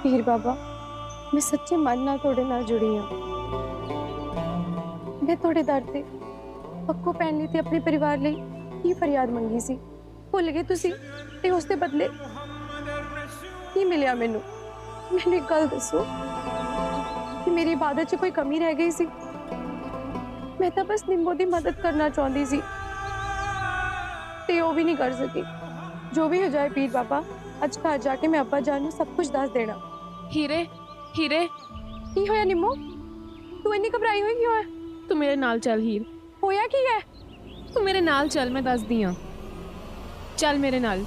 पीर बाबा, मैं सच्चे मन नाल तुहाडे नाल जुड़ी हाँ। मैं तुहाडे दर ते पक्को पैण लई ते अपने परिवार लई की फरियाद मंगी सी, भुल गए तुसी ते उस दे बदले की मिलिया मैनू? मैनू एक गल दसो कि मेरी इबादत च कोई कमी रह गई सी? मैं तो बस निम्बो दी मदद करना चाहती सी ते वो भी नहीं कर सकी। जो भी हो जाए पीर बाबा, अज घर जाके मैं अब्बा जान नू सब कुछ दस देना। हीरे, हीरे की होया निम्मो? तू इन्नी घबराई हुई क्यों है? तू मेरे नाल चल। हीर होया की है? तू मेरे नाल चल, मैं दस दी हाँ। चल मेरे नाल।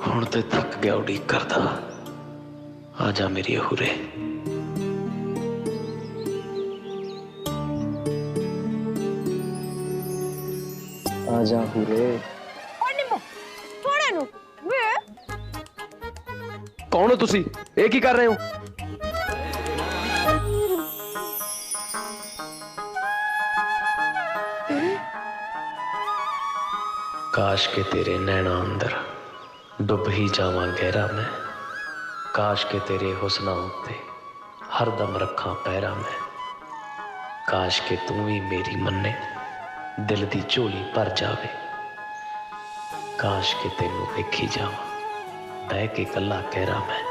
हुण ते थक गया उड़ीक करदा। आजा मेरी हुरे। आजा हुरे। और निम्मो छोड़े नू। वे कौन हो तुसी? ये की कर रहे हो? काश के तेरे नैना अंदर डुब ही जावा गहरा मैं। काश के तेरे हुस्ना उत्ते हरदम रखा पैरा मैं। काश के तू ही मेरी मन्ने दिल दी झोली भर जावे। काश के तेनू देखी जावा बह के कला कहरा मैं।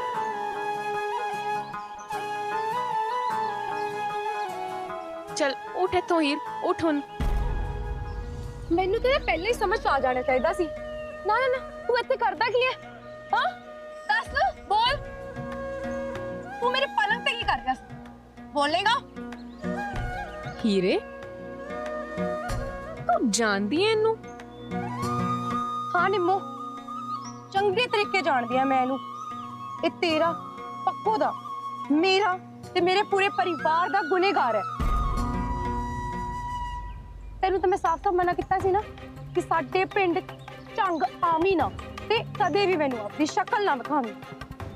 चल उठ इत्थों हीर, उठ हुण। मैनू तो पहले ही समझ आ जाना चाहिए सी। ना ना ना, तू इत्थे करदा की है? हाँ दस, बोल। तू मेरे पलंग पे की कर रहा सी? बोलेगा? हीरे तू जानदी है इनू? हाँ निम्मो, चंगे तरीके जानदी है मैं इनू। ये तेरा पक्को दा, मेरा ते मेरे पूरे परिवार दा गुनेगार है। तेनू तो मैं साफ साफ मना किया सी ना कि साडे पिंड झंग आमी ना ते कदे भी मैनू अपनी शक्ल ना विखावी।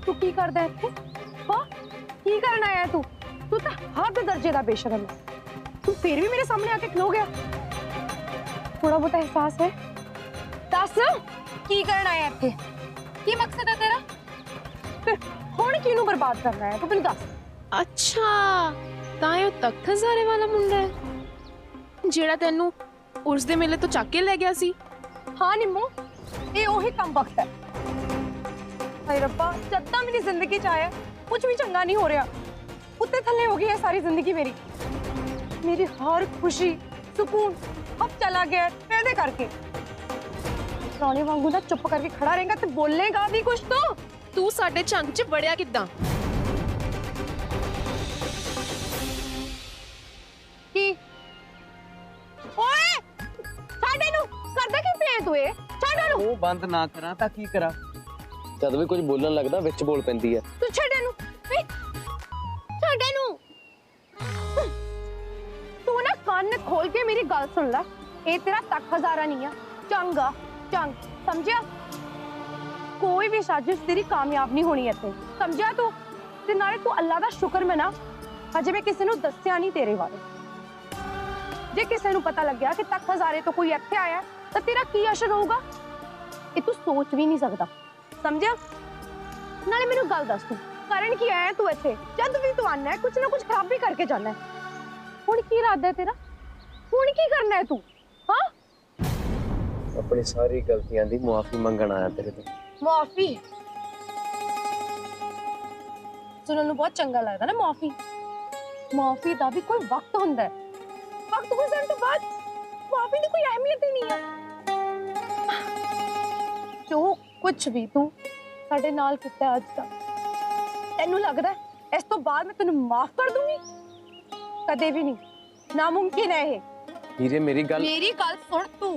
तू की करदा है इत्थे? हाँ की करन आया तू? तू तो हद दर्जे दा बेशरम है। तू फिर भी मेरे सामने आके खलो गया। थोड़ा बहुत एहसास है? दस की करन आया इत्थे? की मकसद है तेरा? फिर हुण किनू बर्बाद करना है तू मैनू दस। अच्छा तां यो तख्त हज़ारे वाला मुंडा है जेड़ा तेनू उर्स दे मेले तो चक के ले गया सी? हाँ निम्मो, ये ओही कम वक्त है। हाय रब्बा, जब तक मेरी जिंदगी च आया कुछ भी चंगा नहीं हो रहा। उत्ते थल्ले हो गई है सारी जिंदगी मेरी। मेरी हर खुशी सुकून अब चला गया पैदे करके। रानी वांगू ना चुप करके खड़ा रहेगा तो बोलेगा भी कुछ तो। तू साडे झंग च वड़िया किद्दां? की ओए साडे नु करदा की पिया तू? ए छाड़ नु। ਉਹ ਬੰਦ ਨਾ ਕਰਾਂ ਤਾਂ ਕੀ ਕਰਾਂ? जद भी कुछ बोलन लगदा विच बोल पैंदी है। तू छाड़े नु, छाड़े नु। तू ना कान खोल के मेरी गल सुन ले। ये तेरा तक हजारा नहीं है, चंग आ चंग, समझिया? कोई भी साजिश तेरी कामयाब नहीं होनी इत्थे, समझिया तू? ते नाले तू अल्लाह दा शुक्र मना अजे मैं किसी नू दस्सिया नहीं तेरे बारे। जे किसी नू पता लग गया कि तक हजारे तो कोई इत्थे आया तो तेरा की असर होगा ये तू सोच भी नहीं सकता, समझिया? नाले मेनू गल दस तू कारण की आया तू इत्थे? जद भी तू आना है कुछ ना कुछ खराबी करके जाना है। हुण की इरादा है तेरा? हुण की करना है तू? हाँ अपनी सारी गलतियां दी मुआफी मंगण आया तेरे तो। मुआफी सुनने नू बहुत चंगा लगता ना मुआफी। मुआफी दा भी कोई वक्त हुंदा है। वक्त गुजरन तो बाद मुआफी दी कोई अहमियत ही नहीं है। जो कुछ भी तू साडे नाल कीता अज तक तेनू लगदा है इस तो बाद मैं तेनू माफ कर दूंगी? कदे भी नहीं, नामुमकिन है ये। हीरे मेरी गल सुन, तू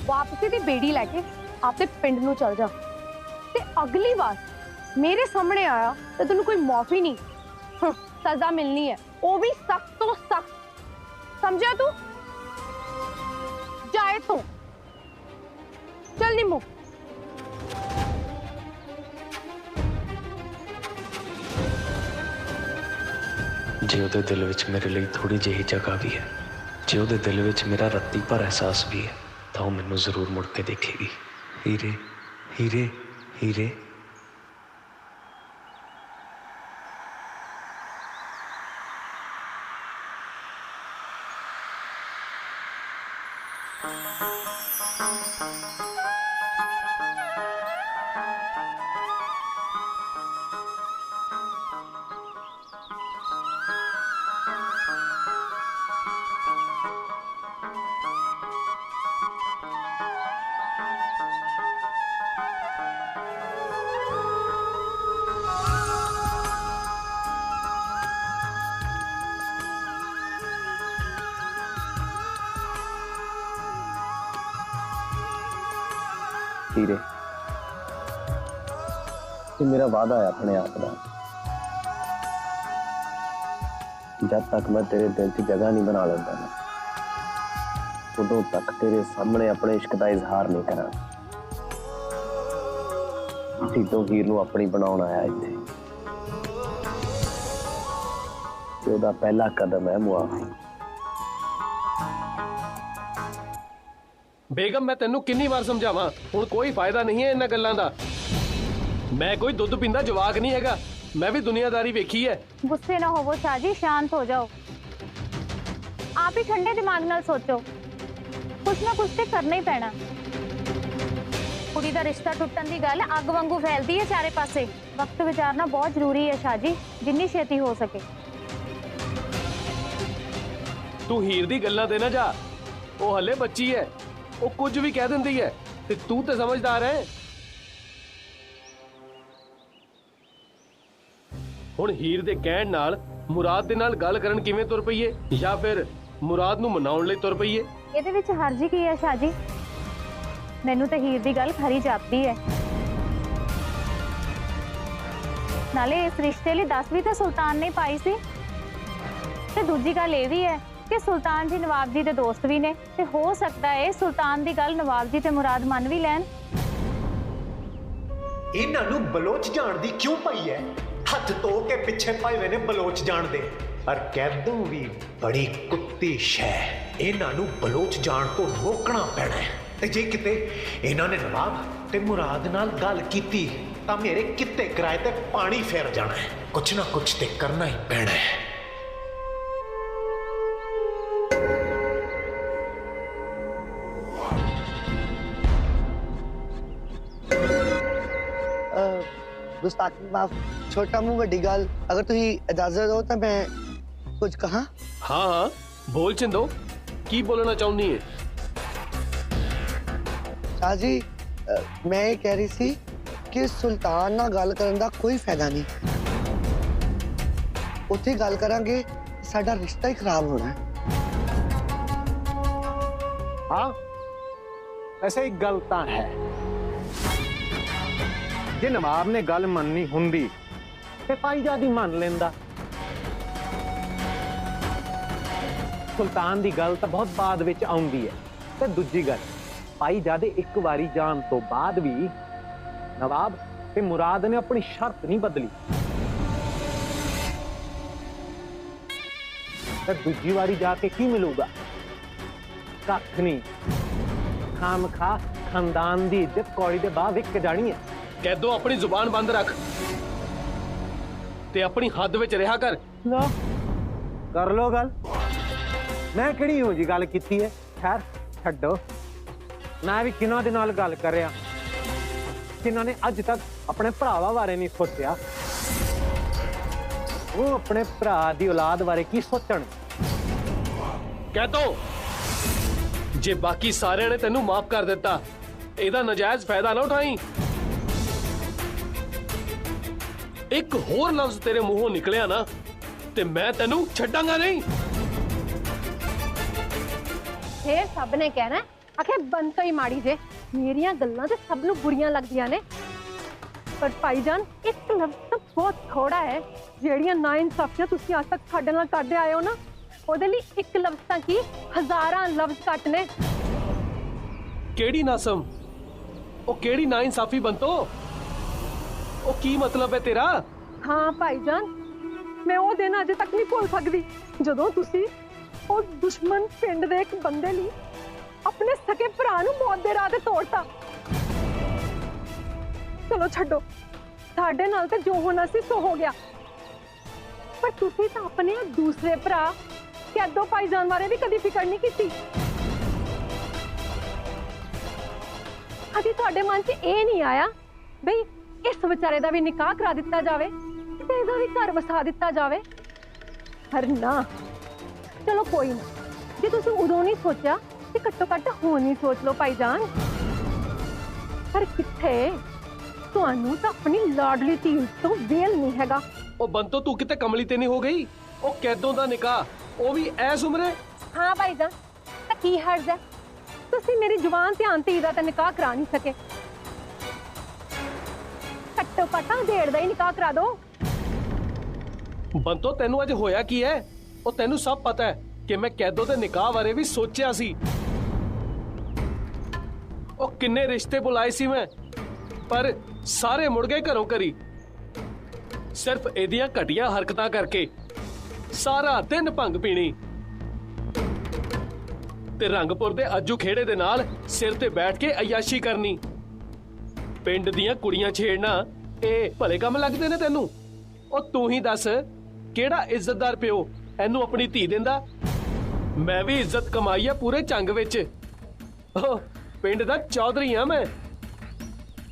वापसी दी बेड़ी लेके आपने पिंड नू चल जा ते अगली बार मेरे सामने आया तो तेनू कोई माफी नहीं, सजा मिलनी है, वो भी सख्त तो सख्त, समझा तू? जाए तू चल निम्मो। जे ਉਹਦੇ दिल विच मेरे लिए थोड़ी ਜਿਹੀ जगह भी है, जे ਉਹਦੇ दिल विच मेरा रत्ती भर एहसास भी है, ਤਾਂ ਉਹ ਮੈਨੂੰ ਜ਼ਰੂਰ ਮੁੜ ਕੇ ਦੇਖੇਗੀ। ਹੀਰੇ ਹੀਰੇ ਹੀਰੇ। हीरे, ये मेरा वादा है अपने आप का। जब तक मैं तेरे दिल च जगह नहीं बना लेता ना, उदों तक तेरे सामने अपने इश्क का इजहार नहीं करा। ढिड्डों हीर नूं अपनी बनाउण आया इत्थे, ते ओहदा पहला कदम है मुआफी। बेगम मैं तेनू किन्नी बार समझावां, हुण कोई फायदा नहीं है इन्हां गल्लां दा। मैं कोई दुध पींदा जवाक नहीं हैगा, मैं भी दुनियादारी वेखी है। गुस्से ना होवो शाह जी, शांत हो जाओ। आप ही ठंडे दिमाग नाल सोचो, कुछ ना कुछ ते करना ही पैना। कुड़ी दा रिश्ता टुटन दी गल अग वांगू फैलदी है चारे पासे। वक्त विचारना बहुत जरूरी है शाह जी, जिन्नी छेती हो सके। तू हीर दी गल्लां ते ना जा, वो हले बच्ची है, वो कुछ भी कह दिंदी है ते तू ते समझदार है। हुण हीर दे कहण नाल मुराद दे नाल गल करन किवें तुर पई है, या फिर मुराद नूं मनाउण लई तुर पई है? ਇਹਦੇ ਵਿੱਚ ਹਰਜੀ ਕੀ ਹੈ ਸ਼ਾਹ ਜੀ? ਮੈਨੂੰ ਤੇ ਹੀਰ ਦੀ ਗੱਲ ਖਰੀ ਜਾਪਦੀ ਹੈ। ਨਾਲੇ ਇਸ ਰਿਸ਼ਤੇ ਲਈ 10 ਵੀ ਤਾਂ ਸੁਲਤਾਨ ਨੇ ਪਾਈ ਸੀ। ਤੇ ਦੂਜੀ ਗੱਲ ਇਹ ਵੀ ਹੈ ਕਿ ਸੁਲਤਾਨ ਜੀ ਨਵਾਬ ਜੀ ਦੇ ਦੋਸਤ ਵੀ ਨੇ, ਤੇ ਹੋ ਸਕਦਾ ਹੈ ਸੁਲਤਾਨ ਦੀ ਗੱਲ ਨਵਾਬ ਜੀ ਤੇ ਮੁਰਾਦ ਮੰਨ ਵੀ ਲੈਣ। ਇਹਨਾਂ ਨੂੰ ਬਲੋਚ ਜਾਣ ਦੀ ਕਿਉਂ ਪਈ ਹੈ? ਹੱਥ ਧੋ ਕੇ ਪਿੱਛੇ ਪਾਏ ਹੋਏ ਨੇ ਬਲੋਚ ਜਾਣ ਦੇ। ਪਰ ਕੈਦੋਂ ਵੀ ਬੜੀ ਕੁੱਤੀ ਸ਼ੈ, ਇਹਨਾਂ ਨੂੰ ਬਲੋਚ ਜਾਣ ਤੋਂ ਰੋਕਣਾ ਪੈਣਾ ਹੈ। ਤੇ ਜੇ ਕਿਤੇ ਇਹਨਾਂ ਨੇ ਨਵਾਬ ਤੇ ਮੁਰਾਦ ਨਾਲ ਗੱਲ ਕੀਤੀ ਤਾਂ ਮੇਰੇ ਕਿਤੇ ਕਿਰਾਏ ਤੇ ਪਾਣੀ ਫੇਰ ਜਾਣਾ ਹੈ। ਕੁਛ ਨਾ ਕੁਛ ਤੇ ਕਰਨਾ ਹੀ ਪੈਣਾ ਹੈ। गुस्ताखी माफ, छोटा मुंह वड्डी गल। अगर तुसी इजाजत हो तो मैं कुछ कहा? हाँ हाँ बोल चिंदो, की बोलना चाहुंदी है? शाह जी, मैं ये कह रही थी कि सुल्तान नाल गल करन दा कोई फायदा नहीं। उत्थे गल करांगे साडा रिश्ता ही खराब होना है। हाँ ऐसे एक गल तां है, जे नवाब ने गल मननी हुंदी ते भाईजादी मान लेंदा। सुल्तान दी गल तां बहुत बाद विच आउंदी है। ते दूजी गल, भाईजादे एक वारी जान तो बाद भी नवाब ते मुराद ने अपनी शर्त नहीं बदली। ते दूजी वारी जाके की मिलूगा? कख नहीं। खामखा खानदान दी इज्जत कौड़ी दे बाह विक जानी है। कह दो अपनी जुबान बंद रख ते अपनी हद विच रहा कर। लो कर लो गल, मैं किहड़ी हो जी गल कीती है। खैर छड्डो, मैं भी किन्हां दे नाल गल कर रहा जिन्हां ने अज तक अपने भरावां बारे नहीं सोचा। वो अपने भरा दी औलाद बारे की सोचण? कह दो जे बाकी सारे ने तेनू माफ कर दिता, एदा नजायज फायदा ना उठाई। एक होर लफ्ज तेरे मुंहों निकलिया ना ते मैं तेनू छड्डांगा नहीं। फिर सब ने कहना आखिर बंद तो ही माड़ी जे, मेरिया गल्लां ते सब नूं बुरियां लगदियां ने। पर भाईजान एक लफ्ज तो बहुत थोड़ा है। जेड़ियां ना इंसाफियां तुसीं आज तक साडे नाल करदे आए हो ना, ओदे लई एक लफ्ज तां की हज़ारां लफ्ज घट ने। केड़ी नासम, ओ केड़ी नाइंसाफी बनतो, ओ की मतलब है तेरा? हाँ भाईजान, मैं वो दिन अजे तक नहीं भुल सकदी जदों तुसीं उस दुश्मन पिंड दे एक बंदे लई ਆਪਣੇ ਸਕੇ ਭਰਾ ਨੂੰ ਮੌਤ ਦੇ ਰਾਹ ਤੇ ਤੋੜਤਾ। ਚਲੋ ਛੱਡੋ, ਸਾਡੇ ਨਾਲ ਤੇ ਜੋ ਹੋਣਾ ਸੀ ਸੋ ਹੋ ਗਿਆ। ਪਰ ਤੁਸੀਂ ਤਾਂ ਆਪਣੇ ਦੂਸਰੇ ਭਰਾ ਕੈਦੋ ਭਾਈਜਾਨ ਬਾਰੇ ਵੀ ਕਦੀ ਫਿਕਰ ਨਹੀਂ ਕੀਤੀ। ਕਦੀ ਤੁਹਾਡੇ ਮਨ 'ਚ ਇਹ ਨਹੀਂ ਆਇਆ ਬਈ ਇਸ ਵਿਚਾਰੇ ਦਾ ਵੀ ਨਿਕਾਹ ਕਰਾ ਦਿੱਤਾ ਜਾਵੇ ਤੇ ਇਹਦਾ ਵੀ ਘਰ ਵਸਾ ਦਿੱਤਾ ਜਾਵੇ? ਪਰ ਨਾ, ਚਲੋ ਕੋਈ ਨਾ, ਜੇ ਤੁਸੀਂ ਉਦੋਂ ਨਹੀਂ ਸੋਚਿਆ ਤੇ ਘੱਟੋ ਘੱਟ ਹੁਣ ਨਹੀਂ ਸੋਚ ਲਓ ਭਾਈਜਾਨ। ਪਰ ਕਿੱਥੇ, ਤੁਹਾਨੂੰ ਤਾਂ ਆਪਣੀ ਲਾਡਲੀ ਧੀ ਤੋਂ ਵੇਲ ਨਹੀਂ ਹੈਗਾ। ਉਹ ਬੰਤੋ ਤੂੰ ਕਿਤੇ ਕਮਲੀ ਤੇ ਨਹੀਂ ਹੋ ਗਈ? ਉਹ ਕੈਦੋਂ ਦਾ ਨਿਕਾਹ, ਉਹ ਵੀ ਐਸ ਉਮਰੇ? ਹਾਂ ਭਾਈਜਾਨ, ਤਾਂ ਕੀ ਹਰਜ਼ ਹੈ? ਤੁਸੀਂ ਮੇਰੀ ਜਵਾਨ ਧਿਆਨ ਧੀ ਦਾ ਤਾਂ ਨਿਕਾਹ ਕਰਾ ਨਹੀਂ ਸਕੇ, ਘੱਟੋ ਘੱਟ ਡੇਢ ਦਾ ਹੀ ਨਿਕਾਹ ਕਰਾ ਦਿਓ। ਬੰਤੋ ਤੈਨੂੰ ਅੱਜ ਹੋਇਆ ਕੀ ਹੈ? ਉਹ ਤੈਨੂੰ ਸਭ ਪਤਾ ਹੈ ਕਿ ਮੈਂ ਕੈਦੋਂ ਦੇ ਨਿਕਾਹ ਬਾਰੇ ਵੀ ਸੋਚਿਆ ਸੀ। ਉਹ ਕਿੰਨੇ ਰਿਸ਼ਤੇ ਬੁਲਾਏ ਸੀ ਮੈਂ, ਪਰ ਸਾਰੇ ਮੁੜ ਗਏ ਘਰੋਂ ਘਰੀ, ਸਿਰਫ ਇਹਦੀਆਂ ਘਟੀਆਂ ਹਰਕਤਾਂ ਕਰਕੇ। ਸਾਰਾ ਦਿਨ ਭੰਗ ਪੀਣੀ ਤੇ ਰੰਗਪੁਰ ਦੇ ਅੱਜੂ ਖੇੜੇ ਦੇ ਨਾਲ ਸਿਰ ਤੇ ਬੈਠ ਕੇ ਅਯਾਸ਼ੀ ਕਰਨੀ। ਪਿੰਡ ਦੀਆਂ ਕੁੜੀਆਂ ਛੇੜਨਾ ਇਹ ਭਲੇ ਕੰਮ ਲੱਗਦੇ ਨੇ ਤੈਨੂੰ? ਉਹ ਤੂੰ ਹੀ ਦੱਸ, ਕਿਹੜਾ ਇੱਜ਼ਤਦਾਰ ਪਿਓ ਇਹਨੂੰ ਆਪਣੀ ਧੀ ਦਿੰਦਾ? ਮੈਂ ਵੀ ਇੱਜ਼ਤ ਕਮਾਈ ਆ ਪੂਰੇ ਚੰਗ ਵਿੱਚ। ਉਹ ਪਿੰਡ ਦਾ ਚੌਧਰੀ ਆ ਮੈਂ।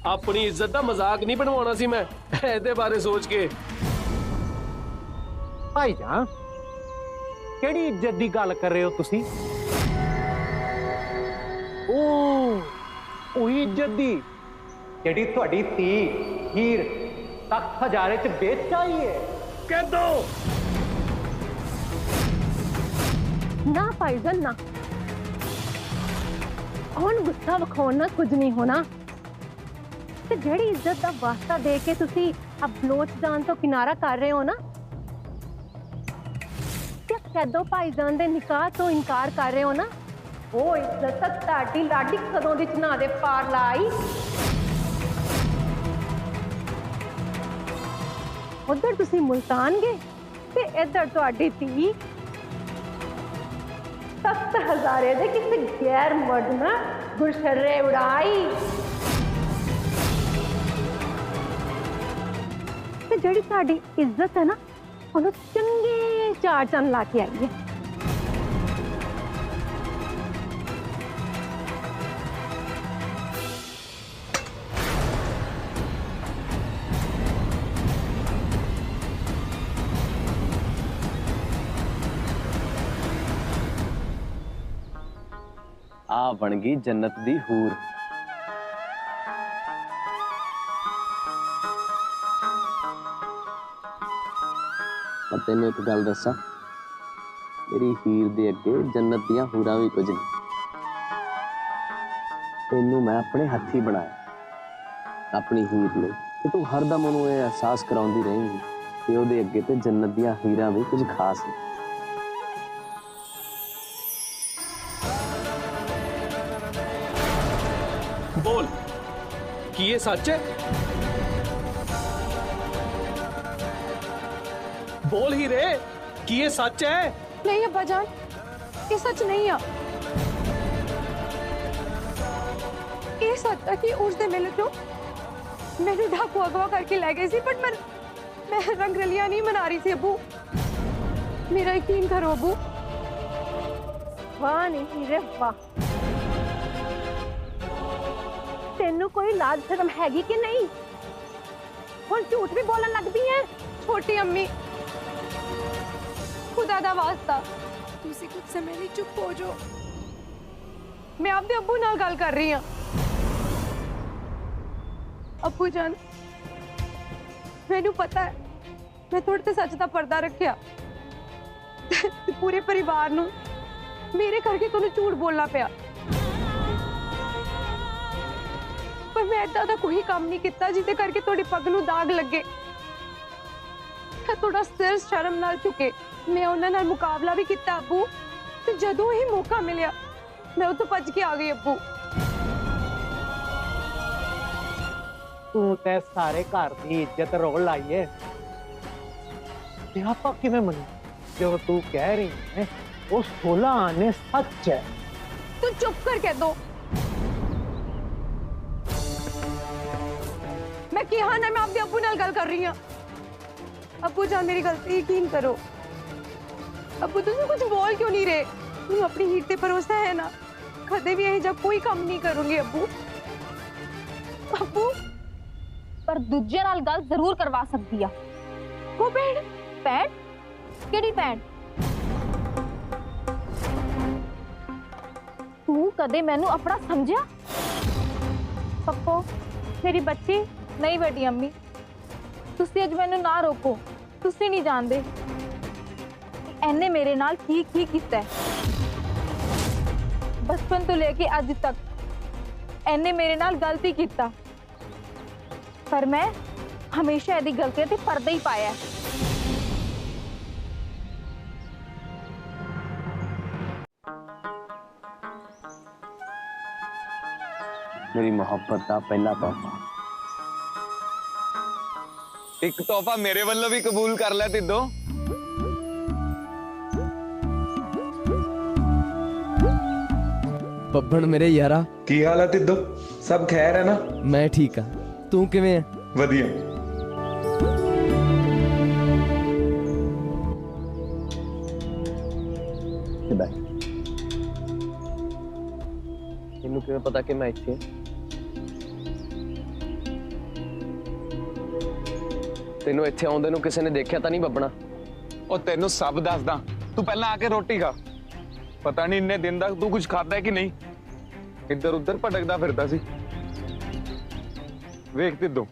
ਆਪਣੀ ਇੱਜ਼ਤ ਦਾ ਮਜ਼ਾਕ ਨਹੀਂ ਬਣਵਾਉਣਾ ਸੀ ਮੈਂ ਇਹਦੇ ਬਾਰੇ ਸੋਚ ਕੇ। ਭਾਈਜਾਨ, ਕਿਹੜੀ ਇੱਜ਼ਤ ਦੀ ਗੱਲ ਕਰ ਰਹੇ ਹੋ ਤੁਸੀਂ? ਉਹ ਇੱਜ਼ਤ ਦੀ ਜਿਹੜੀ ਤੁਹਾਡੀ ਧੀ ਹੀਰ ਤਖਤ ਹਜ਼ਾਰੇ ਚ ਵੇਚ ਆਈ ਹੈ। ਕੈਦੋਂ? ਨਾ ਭਾਈਜਾਨ ਨਾ, ਹੁਣ ਗੁੱਸਾ ਵਿਖਾਉਣ ਨਾਲ ਕੁਝ ਨਹੀਂ ਹੋਣਾ। ਤੇ ਜਿਹੜੀ ਇੱਜ਼ਤ ਦਾ ਵਾਸਤਾ ਦੇ ਕੇ ਤੁਸੀਂ ਬਲੋਚ ਜਾਣ ਤੋਂ ਕਿਨਾਰਾ ਕਰ ਰਹੇ ਹੋ ਨਾ, ਤੇ ਕੈਦੋ ਭਾਈਜਾਨ ਦੇ ਨਿਕਾਹ ਤੋਂ ਇਨਕਾਰ ਕਰ ਰਹੇ ਹੋ ਨਾ, ਉਹ ਇੱਜ਼ਤ ਤਾਂ ਤੁਹਾਡੀ ਲਾਡੀ ਕਦੋਂ ਦੀ ਚਨਾ ਦੇ ਪਾਰ ਲਾਈ। ਉਧਰ ਤੁਸੀਂ ਮੁਲਤਾਨ ਗਏ ਤੇ ਇੱਧਰ ਤੁਹਾਡੀ ਧੀ ਤਖਤ ਹਜ਼ਾਰੇ ਦੇ ਕਿਸੇ ਗੈਰ ਮਰਦ ਨਾਲ ਗੁਰਸ਼ਰੇ ਉਡਾਈ। ਤੇ ਜਿਹੜੀ ਸਾਡੀ ਇੱਜ਼ਤ ਹੈ ਨਾ, ਉਹਨੂੰ ਚੰਗੇ ਚਾਰ ਚੰਨ ਲਾ ਕੇ ਆਈ ਹੈ। ਆ ਬਣ ਗਈ ਜੰਨਤ ਦੀ ਹੂਰ। ਪਰ ਤੈਨੂੰ ਇੱਕ ਗੱਲ ਦੱਸਾਂ, ਮੇਰੀ ਹੀਰ ਦੇ ਅੱਗੇ ਜੰਨਤ ਦੀਆਂ ਹੂਰਾਂ ਵੀ ਕੁਝ ਨਹੀਂ। ਤੈਨੂੰ ਮੈਂ ਆਪਣੇ ਹੱਥੀ ਬਣਾਇਆ ਆਪਣੀ ਹੀਰ ਲਈ, ਤੇ ਤੂੰ ਹਰਦਮ ਉਹਨੂੰ ਇਹ ਅਹਿਸਾਸ ਕਰਾਉਂਦੀ ਰਹੇਂਗੀ ਕਿ ਉਹਦੇ ਅੱਗੇ ਤੇ ਜੰਨਤ ਦੀਆਂ ਹੀਰਾਂ ਵੀ ਕੁਝ ਖਾਸ ਨੇ। ਬੋਲ, ਕੀ ਇਹ ਸੱਚ ਹੈ? बोल ही रे कि ये सच है? नहीं अब्बा जान, ये सच नहीं है। ये सच है कि उस दिन मेले तो मैंने डाकू अगवा करके ले गई थी, बट मैं रंगरलियां नहीं मना रही थी। अब्बू, मेरा यकीन करो अब्बू। वाह नहीं रे वाह, तेनू कोई लाज शर्म हैगी कि नहीं? और झूठ भी बोलन लगती है छोटी अम्मी। खुदा दा वास्ता तुसी कुछ समय लिए चुप हो जाओ, मैं आपके अब्बू नाल गल कर रही हां। अब्बू जान, मैनू पता है मैं थोड़े ते सच दा पर्दा रखिया, पूरे परिवार नू मेरे करके तुहानू झूठ बोलना पिया। पर मैं ऐदा दा कोई काम नहीं किया जिहदे करके तुहाडी पग नू दाग लगे। थोड़ा सिर शर्म नाल चुके मैं उन्हां नाल मुकाबला भी किया अब्बू, ते जदों ही मौका मिलिया मैं उतो भज के आ गई। अब्बू, तू ते सारे घर की इज्जत रोल लाई है, आपा किवें मनी? जो तू कह रही है वो 16 आने सच है। तू चुप कर कह दो। मैं कहा ना मैं आपके अब्बू नाल गल कर रही हूं। अब्बू जान मेरी गलती यकीन करो। अब्बू तुम कुछ बोल क्यों नहीं रहे? तुम अपनी हीर पे भरोसा है ना? कदे भी यही जब कोई काम नहीं करूंगी अब्बू। अब्बू पर दूजे नाल गल जरूर करवा सकती है। वो भैन भैन केड़ी भैन? तू कदे मैनू अपना समझिया? पप्पो मेरी बच्ची। नहीं बेटी अम्मी, तुसी अज मैनू ना रोको। तुसी नहीं जानदे एने मेरे नाल की कीता है। बचपन तो लेके अज तक एने मेरे नाल गलती कीता, पर मैं हमेशा एदी गलती ते पर्दा ही पाया। मेरी मोहब्बत का पहला तोहफा। एक तोहफा मेरे वालों भी कबूल कर ले तिदो। ਬੱਬਣ ਮੇਰੇ ਯਾਰਾ, ਕੀ ਹਾਲ ਹੈ ਤਿੱਦੋ? ਸਭ ਖੈਰ ਹੈ ਨਾ? ਮੈਂ ਠੀਕ ਆ, ਤੂੰ ਕਿਵੇਂ ਆ? ਵਧੀਆ। ਤੈਨੂੰ ਕਿਵੇਂ ਪਤਾ ਕਿ ਮੈਂ ਇੱਥੇ? ਤੈਨੂੰ ਇੱਥੇ ਆਉਂਦੇ ਨੂੰ ਕਿਸੇ ਨੇ ਦੇਖਿਆ ਤਾਂ ਨਹੀਂ ਬੱਬਣਾ? ਉਹ ਤੈਨੂੰ ਸਭ ਦੱਸਦਾ, ਤੂੰ ਪਹਿਲਾਂ ਆ ਕੇ ਰੋਟੀ ਖਾ। ਪਤਾ ਨਹੀਂ ਇੰਨੇ ਦਿਨ ਤੱਕ ਤੂੰ ਕੁਝ ਖਾਦਾ ਕਿ ਨਹੀਂ। ਇੱਧਰ ਉੱਧਰ ਭਟਕਦਾ ਫਿਰਦਾ ਸੀ। ਵੇਖ ਤਿੱਦੋ,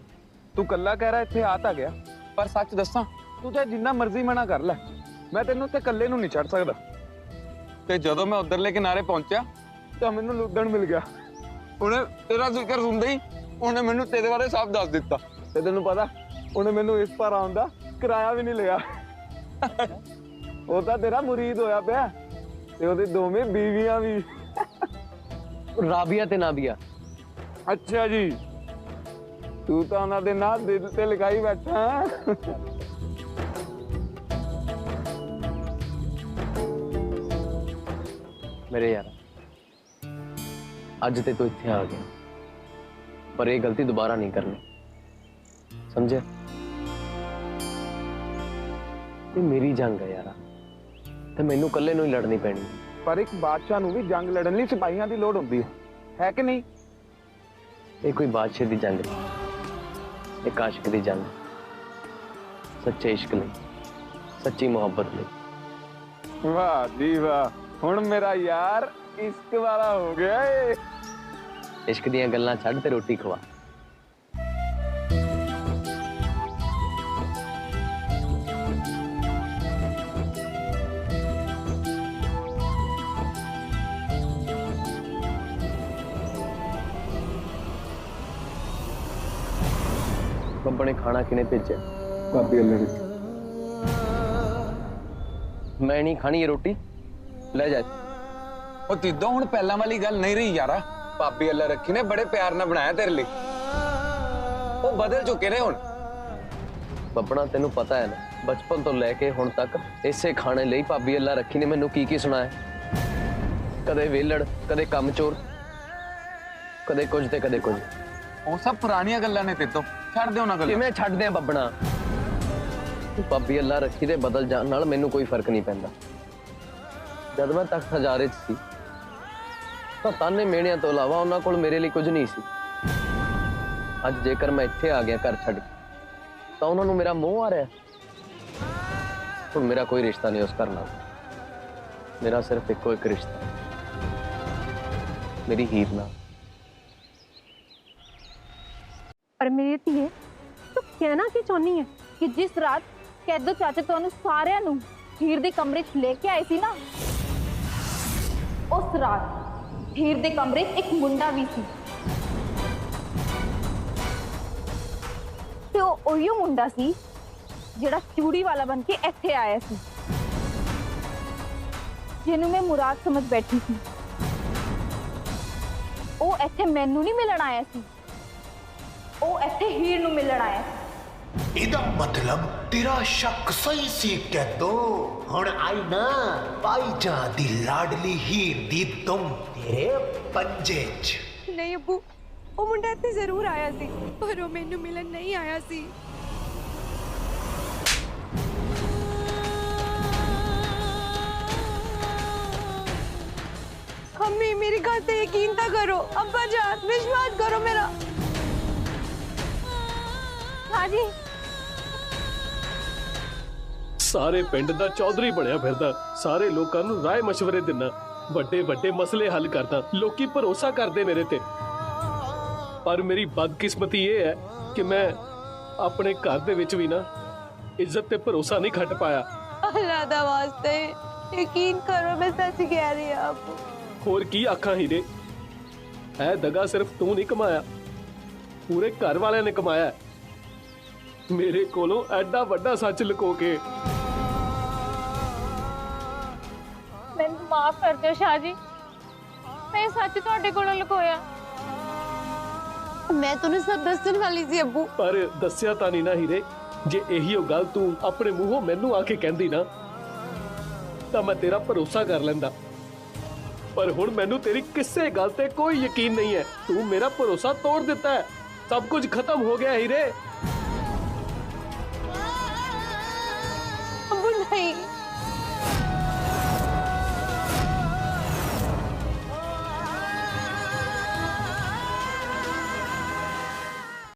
ਤੂੰ ਕੱਲਾ ਕਹਿ ਰਿਹਾ ਇੱਥੇ ਆ ਤਾਂ ਗਿਆ, ਪਰ ਸੱਚ ਦੱਸਾਂ ਤੂੰ ਤਾਂ ਜਿੰਨਾ ਮਰਜ਼ੀ ਮਨਾ ਕਰ ਲੈ, ਮੈਂ ਤੈਨੂੰ ਤੇ ਇਕੱਲੇ ਨੂੰ ਨਹੀਂ ਛੱਡ ਸਕਦਾ। ਤੇ ਜਦੋਂ ਮੈਂ ਉਧਰਲੇ ਕਿਨਾਰੇ ਪਹੁੰਚਿਆ ਤਾਂ ਮੈਨੂੰ ਲੁੱਦਣ ਮਿਲ ਗਿਆ। ਉਹਨੇ ਤੇਰਾ ਜ਼ਿਕਰ ਸੁਣਦੇ ਹੀ ਉਹਨੇ ਮੈਨੂੰ ਤੇਰੇ ਬਾਰੇ ਸਭ ਦੱਸ ਦਿੱਤਾ। ਤੇ ਤੈਨੂੰ ਪਤਾ ਉਹਨੇ ਮੈਨੂੰ ਇਸ ਪਰ ਆਉਣ ਦਾ ਕਿਰਾਇਆ ਵੀ ਨਹੀਂ ਲਿਆ। ਉਹ ਤਾਂ ਤੇਰਾ ਮੁਰੀਦ ਹੋਇਆ ਪਿਆ ਤੇ ਉਹਦੇ ਦੋਵੇਂ ਬੀਵੀਆਂ ਵੀ। ਰਾਬੀਆ ਤੇ ਨਾਬੀਆ। ਅੱਛਾ ਜੀ, ਤੂੰ ਤਾਂ ਉਹਨਾਂ ਦੇ ਨਾਂ ਦਿਲ ਤੇ ਲਗਾਈ ਬੈਠਾ। ਮੇਰੇ ਯਾਰ, ਅੱਜ ਤੇ ਤੂੰ ਇੱਥੇ ਆ ਗਿਆ, ਪਰ ਇਹ ਗਲਤੀ ਦੁਬਾਰਾ ਨਹੀਂ ਕਰਨੀ, ਸਮਝਿਆ? ਇਹ ਮੇਰੀ ਜੰਗ ਹੈ ਯਾਰਾ, ਤੇ ਮੈਨੂੰ ਇਕੱਲੇ ਨੂੰ ਹੀ ਲੜਨੀ ਪੈਣੀ। ਪਰ ਇੱਕ ਬਾਦਸ਼ਾਹ ਨੂੰ ਵੀ ਜੰਗ ਲੜਨ ਲਈ ਸਿਪਾਹੀਆਂ ਦੀ ਲੋੜ ਹੁੰਦੀ ਹੈ ਕਿ ਨਹੀਂ? ਇਹ ਕੋਈ ਬਾਦਸ਼ਾਹ ਦੀ ਜੰਗ ਨਹੀਂ, ਇੱਕ ਆਸ਼ਿਕ ਦੀ ਜੰਗ, ਸੱਚੇ ਇਸ਼ਕ ਲਈ, ਸੱਚੀ ਮੁਹੱਬਤ ਲਈ। ਵਾਹ ਜੀ ਵਾਹ, ਹੁਣ ਮੇਰਾ ਯਾਰ ਇਸ਼ਕ ਵਾਲਾ ਹੋ ਗਿਆ ਏ। ਇਸ਼ਕ ਦੀਆਂ ਗੱਲਾਂ ਛੱਡ ਤੇ ਰੋਟੀ ਖਵਾ। ਬੱਬਣੇ ਖਾਣਾ ਕਿਨੇ ਭੇਜਿਆ? ਭਾਬੀ ਅੱਲੇ ਦੀ। ਮੈਂ ਨਹੀਂ ਖਾਣੀ ਇਹ ਰੋਟੀ, ਲੈ ਜਾ। ਉਹ ਤਿੱਦੋ ਹੁਣ ਪਹਿਲਾਂ ਵਾਲੀ ਗੱਲ ਨਹੀਂ ਰਹੀ ਯਾਰਾ। ਭਾਬੀ ਅੱਲਾ ਰੱਖੀ ਨੇ ਬੜੇ ਪਿਆਰ ਨਾਲ ਬਣਾਇਆ ਤੇਰੇ ਲਈ, ਉਹ ਬਦਲ ਚੁੱਕੇ ਨੇ ਹੁਣ। ਬੱਬਣਾ ਤੈਨੂੰ ਪਤਾ ਹੈ ਨਾ, ਬਚਪਨ ਤੋਂ ਲੈ ਕੇ ਹੁਣ ਤੱਕ ਇਸੇ ਖਾਣੇ ਲਈ ਭਾਬੀ ਅੱਲਾ ਰੱਖੀ ਨੇ ਮੈਨੂੰ ਕੀ ਕੀ ਸੁਣਾਇਆ। ਕਦੇ ਵੇਲੜ, ਕਦੇ ਕੰਮ ਚੋਰ, ਕਦੇ ਕੁਝ ਤੇ ਕਦੇ ਕੁਝ। ਉਹ ਸਭ ਪੁਰਾਣੀਆਂ ਗੱਲਾਂ ਨੇ ਤਿੱਦੋ, ਛੱਡ ਦੇ ਉਹਨਾਂ ਗੱਲਾਂ। ਕਿਵੇਂ ਛੱਡਦੇ ਆ ਬੱਬਣਾ? ਭਾਬੀ ਅੱਲਾ ਰੱਖੀ ਦੇ ਬਦਲ ਜਾਣ ਨਾਲ ਮੈਨੂੰ ਕੋਈ ਫਰਕ ਨਹੀਂ ਪੈਂਦਾ। ਜਦ ਮੈਂ ਤਖਤ ਹਜ਼ਾਰੇ 'ਚ ਸੀ ਤਾਂ ਤਾਨੇ ਮਿਹਣਿਆਂ ਤੋਂ ਇਲਾਵਾ ਉਹਨਾਂ ਕੋਲ ਮੇਰੇ ਲਈ ਕੁਝ ਨਹੀਂ ਸੀ। ਅੱਜ ਜੇਕਰ ਮੈਂ ਇੱਥੇ ਆ ਗਿਆ ਘਰ ਛੱਡ ਕੇ, ਤਾਂ ਉਹਨਾਂ ਨੂੰ ਮੇਰਾ ਮੋਹ ਆ ਰਿਹਾ। ਹੁਣ ਮੇਰਾ ਕੋਈ ਰਿਸ਼ਤਾ ਨਹੀਂ ਉਸ ਘਰ ਨਾਲ, ਮੇਰਾ ਸਿਰਫ ਇੱਕੋ ਇੱਕ ਰਿਸ਼ਤਾ, ਮੇਰੀ ਹੀਰ ਨਾਲ। पर मेरी धीए तू कहना की चाहनी है कि जिस रात कैदो चाचा तुहानू सारिਆਂ ਨੂੰ ਹੀਰ ਦੇ ਕਮਰੇ 'ਚ ਲੈ ਕੇ ਆਏ ਸੀ ਨਾ, ਉਸ ਰਾਤ ਹੀਰ ਦੇ ਕਮਰੇ 'ਚ ਇੱਕ ਮੁੰਡਾ ਵੀ ਸੀ, ਤੇ ਉਹ ਉਹੀ ਮੁੰਡਾ ਸੀ ਜਿਹੜਾ ਚੂੜੀ ਵਾਲਾ ਬਣ ਕੇ ਇੱਥੇ ਆਇਆ ਸੀ, ਜਿਹਨੂੰ ਮੈਂ ਮੁਰਾਦ ਸਮਝ ਬੈਠੀ ਸੀ। ਉਹ ਇੱਥੇ ਮੈਨੂੰ ਨਹੀਂ ਮਿਲਣ ਆਇਆ ਸੀ, ਉਹ ਇੱਥੇ ਹੀਰ ਨੂੰ ਮਿਲਣ ਆਇਆ ਸੀ। ਇਹਦਾ ਮਤਲਬ ਤੇਰਾ ਸ਼ੱਕ ਸਹੀ ਸੀ ਕੈਦੋ। ਹੁਣ ਆਈ ਨਾ ਭਾਈਜਾਨ ਦੀ ਲਾਡਲੀ ਹੀਰ ਦੀ ਦੁਮ ਤੇਰੇ ਪੰਜੇ 'ਚ। ਨਹੀਂ ਅੱਬੂ, ਉਹ ਮੁੰਡਾ ਇੱਥੇ ਜ਼ਰੂਰ ਆਇਆ ਸੀ, ਪਰ ਉਹ ਮੈਨੂੰ ਮਿਲਣ ਨਹੀਂ ਆਇਆ ਸੀ। अम्मी मेरी बात पे यकीन तो करो, अब्बा जान विश्वास करो मेरा। हाँ जी। ਸਾਰੇ ਪਿੰਡ ਦਾ ਚੌਧਰੀ ਬਣਿਆ ਫਿਰਦਾ, ਸਾਰੇ ਲੋਕਾਂ ਨੂੰ ਰਾਏ ਮਸ਼ਵਰੇ ਦਿੰਦਾ, ਵੱਡੇ ਵੱਡੇ ਮਸਲੇ ਹੱਲ ਕਰਦਾ, ਲੋਕੀ ਭਰੋਸਾ ਕਰਦੇ ਮੇਰੇ ਤੇ। ਪਰ ਮੇਰੀ ਬਦਕਿਸਮਤੀ ਇਹ ਹੈ ਕਿ ਮੈਂ ਆਪਣੇ ਘਰ ਦੇ ਵਿੱਚ ਵੀ ਨਾ ਇੱਜ਼ਤ ਤੇ ਭਰੋਸਾ ਨਹੀਂ ਖੱਟ ਪਾਇਆ। अल्लाह दा वास्ते यकीन करो, मैं सच कह रही हूं आपको। ਹੋਰ ਕੀ ਆਖਾਂ ਹੀਰੇ, ਇਹ ਦਗਾ ਸਿਰਫ ਤੂੰ ਨਹੀਂ ਕਮਾਇਆ, ਪੂਰੇ ਘਰ ਵਾਲਿਆਂ ਨੇ ਕਮਾਇਆ ਮੇਰੇ ਕੋਲੋਂ ਐਡਾ ਵੱਡਾ ਸੱਚ ਲੁਕੋ ਕੇ। ਮੈਨੂੰ ਮਾਫ ਕਰ ਦਿਓ ਸ਼ਾਹ ਜੀ, ਮੈਂ ਸੱਚ ਤੁਹਾਡੇ ਕੋਲੋਂ ਲੁਕੋਇਆ। मैं तुम्हें सब दसने वाली सी अब्बू। ਪਰ ਦੱਸਿਆ ਤਾਂ ਨਹੀਂ ਨਾ ਹੀਰੇ, ਜੇ ਇਹੀ ਉਹ ਗੱਲ ਤੂੰ ਆਪਣੇ ਮੂੰਹੋਂ ਮੈਨੂੰ ਆ ਕੇ ਕਹਿੰਦੀ ਨਾ ਤਾਂ ਮੈਂ ਤੇਰਾ ਭਰੋਸਾ ਕਰ ਲੈਂਦਾ। ਪਰ ਹੁਣ ਮੈਨੂੰ ਤੇਰੀ ਕਿਸੇ ਗੱਲ ਤੇ ਕੋਈ ਯਕੀਨ ਨਹੀਂ ਹੈ, ਤੂੰ ਮੇਰਾ ਭਰੋਸਾ ਤੋੜ ਦਿੱਤਾ ਹੈ, ਸਭ ਕੁਝ ਖਤਮ ਹੋ ਗਿਆ ਹੀਰੇ।